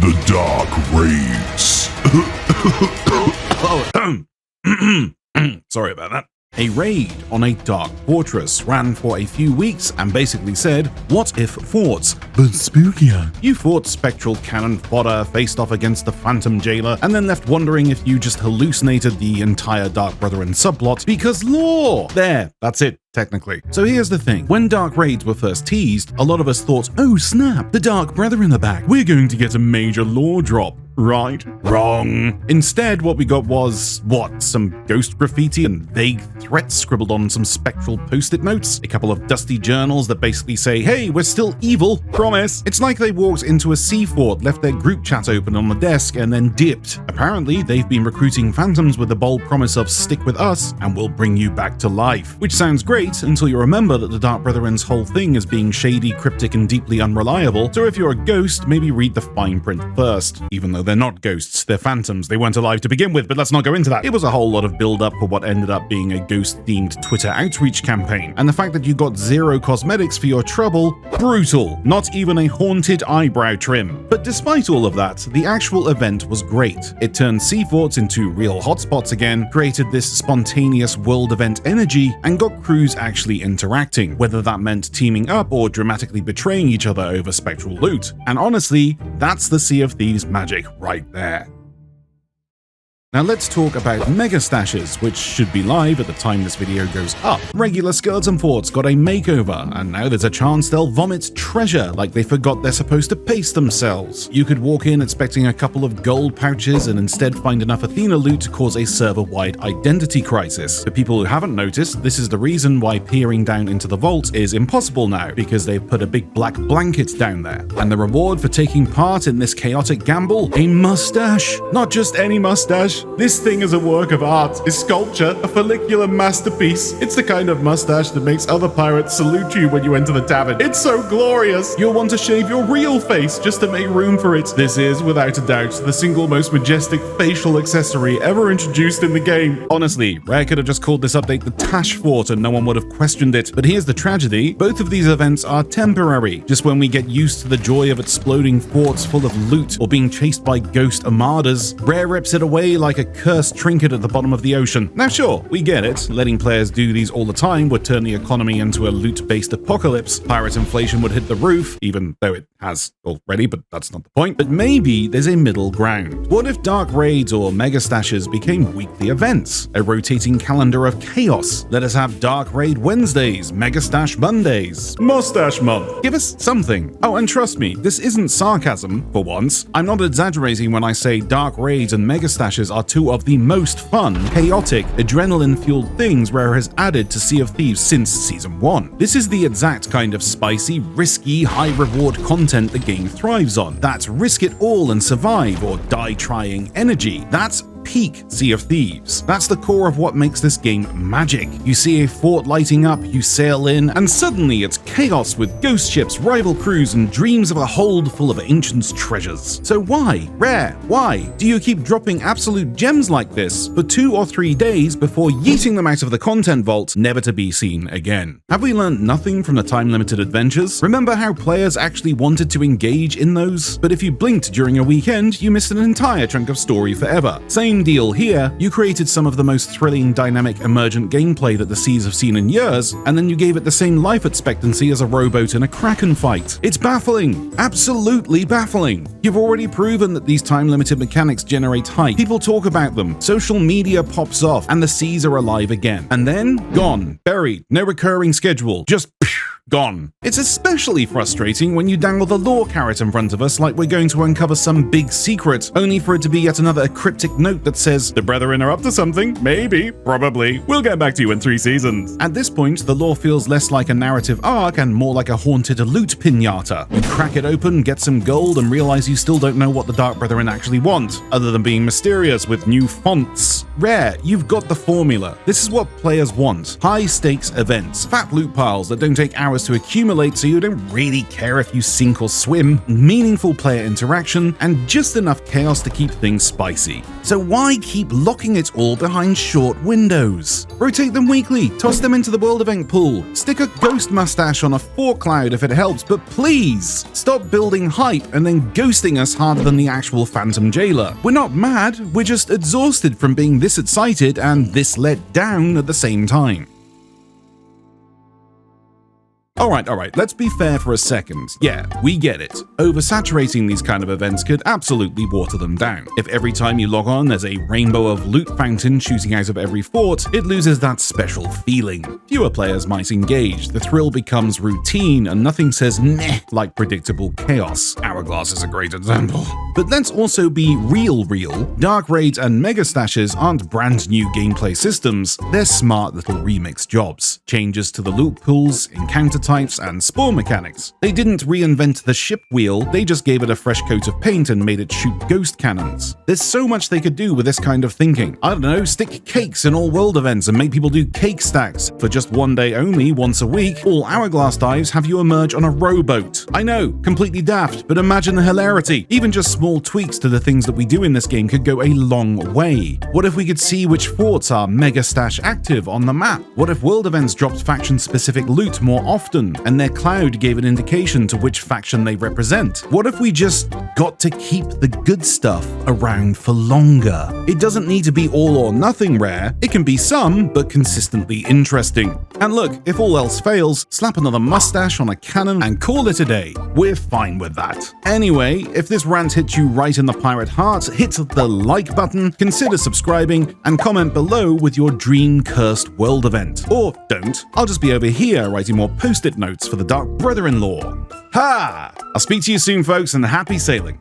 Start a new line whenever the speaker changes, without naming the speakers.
The Dark Raids.
Sorry about that. A raid on a dark fortress ran for a few weeks and basically said, what if forts, but spookier? You fought spectral cannon fodder, faced off against the phantom jailer, and then left wondering if you just hallucinated the entire Dark Brethren subplot because lore! There, that's it. Technically. So here's the thing. When Dark Raids were first teased, a lot of us thought, oh snap, the Dark Brethren are back. We're going to get a major lore drop. Right? Wrong. Instead, what we got was, some ghost graffiti and vague threats scribbled on some spectral post-it notes, a couple of dusty journals that basically say, hey, we're still evil, promise. It's like they walked into a sea fort, left their group chat open on the desk, and then dipped. Apparently, they've been recruiting phantoms with the bold promise of stick with us, and we'll bring you back to life. Which sounds great, until you remember that the Dark Brethren's whole thing is being shady, cryptic, and deeply unreliable, so if you're a ghost, maybe read the fine print first. Even though they're not ghosts, they're phantoms, they weren't alive to begin with, but let's not go into that. It was a whole lot of build-up for what ended up being a ghost-themed Twitter outreach campaign, and the fact that you got zero cosmetics for your trouble, brutal. Not even a haunted eyebrow trim. But despite all of that, the actual event was great. It turned sea forts into real hotspots again, created this spontaneous world event energy, and got crews actually interacting, whether that meant teaming up or dramatically betraying each other over spectral loot. And honestly, that's the Sea of Thieves magic right there. Now let's talk about Mega Stashes, which should be live at the time this video goes up. Regular skeleton forts got a makeover, and now there's a chance they'll vomit treasure like they forgot they're supposed to pace themselves. You could walk in expecting a couple of gold pouches and instead find enough Athena loot to cause a server-wide identity crisis. For people who haven't noticed, this is the reason why peering down into the vault is impossible now, because they've put a big black blanket down there. And the reward for taking part in this chaotic gamble? A mustache! Not just any mustache. This thing is a work of art, a sculpture, a follicular masterpiece. It's the kind of mustache that makes other pirates salute you when you enter the tavern. It's so glorious! You'll want to shave your real face just to make room for it. This is, without a doubt, the single most majestic facial accessory ever introduced in the game. Honestly, Rare could have just called this update the Tash Fort and no one would have questioned it. But here's the tragedy. Both of these events are temporary. Just when we get used to the joy of exploding forts full of loot or being chased by ghost armadas, Rare rips it away like a cursed trinket at the bottom of the ocean. Now sure, we get it. Letting players do these all the time would turn the economy into a loot-based apocalypse. Pirate inflation would hit the roof, even though it has already, but that's not the point. But maybe there's a middle ground. What if Dark Raids or Mega Stashes became weekly events? A rotating calendar of chaos. Let us have Dark Raid Wednesdays, Mega Stash Mondays, Mustache Month. Give us something. Oh, and trust me, this isn't sarcasm, for once. I'm not exaggerating when I say Dark Raids and Mega Stashes are two of the most fun, chaotic, adrenaline-fueled things Rare has added to Sea of Thieves since Season 1. This is the exact kind of spicy, risky, high-reward content the game thrives on. That's risk it all and survive or die trying energy. That's peak Sea of Thieves. That's the core of what makes this game magic. You see a fort lighting up, you sail in, and suddenly it's chaos with ghost ships, rival crews, and dreams of a hold full of ancient treasures. So why, Rare, why do you keep dropping absolute gems like this for 2 or 3 days before yeeting them out of the content vault, never to be seen again? Have we learned nothing from the time-limited adventures? Remember how players actually wanted to engage in those? But if you blinked during a weekend, you missed an entire chunk of story forever. Same deal here. You created some of the most thrilling, dynamic, emergent gameplay that the seas have seen in years, and then you gave it the same life expectancy as a rowboat in a kraken fight. It's baffling. Absolutely baffling. You've already proven that these time-limited mechanics generate hype. People talk about them. Social media pops off, and the seas are alive again. And then, gone. Buried. No recurring schedule. Just gone. It's especially frustrating when you dangle the lore carrot in front of us like we're going to uncover some big secret, only for it to be yet another cryptic note that says, the Brethren are up to something, maybe, probably, we'll get back to you in 3 seasons. At this point, the lore feels less like a narrative arc and more like a haunted loot pinata. You crack it open, get some gold, and realize you still don't know what the Dark Brethren actually want, other than being mysterious with new fonts. Rare, you've got the formula. This is what players want. High-stakes events, fat loot piles that don't take hours hours to accumulate so you don't really care if you sink or swim, meaningful player interaction, and just enough chaos to keep things spicy. So why keep locking it all behind short windows? Rotate them weekly, toss them into the world event pool, stick a ghost mustache on a fork cloud if it helps, but please stop building hype and then ghosting us harder than the actual Phantom Jailer. We're not mad, we're just exhausted from being this excited and this let down at the same time. Alright, let's be fair for a second. Yeah, we get it. Oversaturating these kind of events could absolutely water them down. If every time you log on there's a rainbow of loot fountain shooting out of every fort, it loses that special feeling. Fewer players might engage, the thrill becomes routine, and nothing says meh like predictable chaos. Hourglass is a great example. But let's also be real. Dark raids and mega stashes aren't brand new gameplay systems, they're smart little remix jobs. Changes to the loot pools, encounter types, and spawn mechanics. They didn't reinvent the ship wheel, they just gave it a fresh coat of paint and made it shoot ghost cannons. There's so much they could do with this kind of thinking. I don't know, stick cakes in all world events and make people do cake stacks. For just one day only, once a week, all Hourglass dives have you emerge on a rowboat. I know, completely daft, but imagine the hilarity. Even just small tweaks to the things that we do in this game could go a long way. What if we could see which forts are mega stash active on the map? What if world events dropped faction-specific loot more often, and their cloud gave an indication to which faction they represent? What if we just got to keep the good stuff around for longer? It doesn't need to be all or nothing rare, it can be some, but consistently interesting. And look, if all else fails, slap another mustache on a cannon and call it a day. We're fine with that. Anyway, if this rant hits you right in the pirate heart, hit the like button, consider subscribing, and comment below with your dream cursed world event. Or don't, I'll just be over here writing more post-it notes for the Dark Brother-in-law. Ha! I'll speak to you soon, folks, and happy sailing.